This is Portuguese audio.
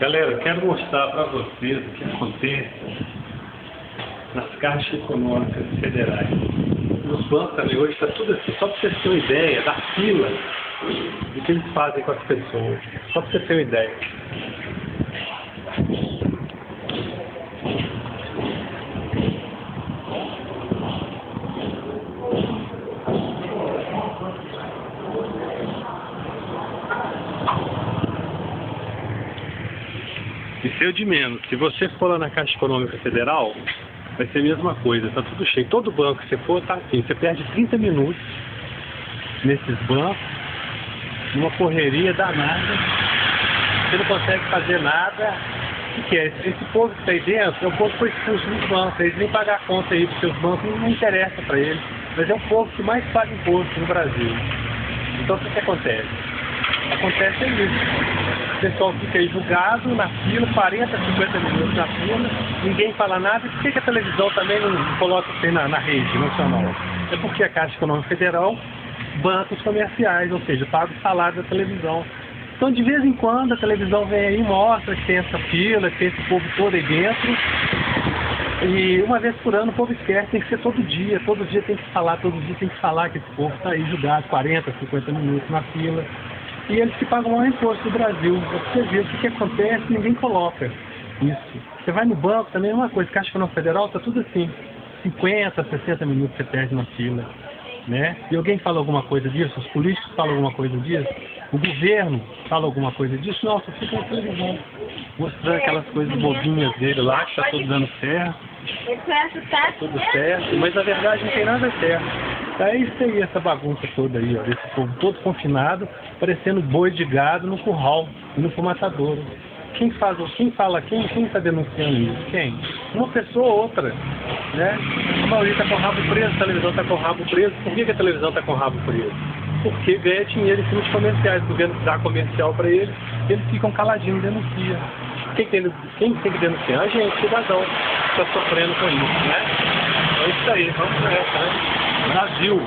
Galera, eu quero mostrar para vocês o que acontece nas caixas econômicas federais. Nos bancos também hoje está tudo assim, só para vocês terem uma ideia da fila do que eles fazem com as pessoas. Só para vocês terem uma ideia. E seu de menos, se você for lá na Caixa Econômica Federal, vai ser a mesma coisa, tá tudo cheio. Todo banco que você for, tá assim, você perde 30 minutos nesses bancos, numa correria danada, você não consegue fazer nada. O que é? Esse povo que está aí dentro é o povo que foi expulso dos bancos, eles nem pagam a conta aí, porque os bancos não interessa para eles, mas é o povo que mais paga imposto no Brasil. Então o que acontece? Acontece isso. O pessoal fica aí julgado na fila, 40, 50 minutos na fila, ninguém fala nada. E por que a televisão também não coloca isso aí na rede nacional? É porque a Caixa Econômica Federal banca os comerciais, ou seja, paga o salário da televisão. Então, de vez em quando, a televisão vem aí e mostra que tem essa fila, que tem esse povo todo aí dentro. E uma vez por ano o povo esquece, tem que ser todo dia tem que falar, todo dia tem que falar que esse povo está aí julgado 40, 50 minutos na fila. E eles que pagam o maior imposto do Brasil. Pra você ver o que acontece, ninguém coloca isso. Você vai no banco, também é uma coisa. Caixa Econômica Federal, tá tudo assim. 50, 60 minutos você perde na fila. Né? E alguém fala alguma coisa disso? Os políticos falam alguma coisa disso? O governo fala alguma coisa disso? Não, só fica na televisão. Mostrando aquelas coisas bobinhas dele lá, que tá tudo dando certo. Tudo certo, mas na verdade não tem nada certo. É isso aí, essa bagunça toda aí, ó, esse povo todo confinado, parecendo boi de gado no curral, indo pro matadouro. Quem está denunciando isso? Quem? Uma pessoa ou outra, né? A maioria está com o rabo preso, a televisão está com o rabo preso. Por que a televisão está com o rabo preso? Porque ganha dinheiro em cima de comerciais, o governo dá comercial para eles ficam caladinhos e denunciam. Quem tem que denunciar? A gente, cidadão, que está sofrendo com isso, né? É isso aí, vamos nessa, né? Brasil.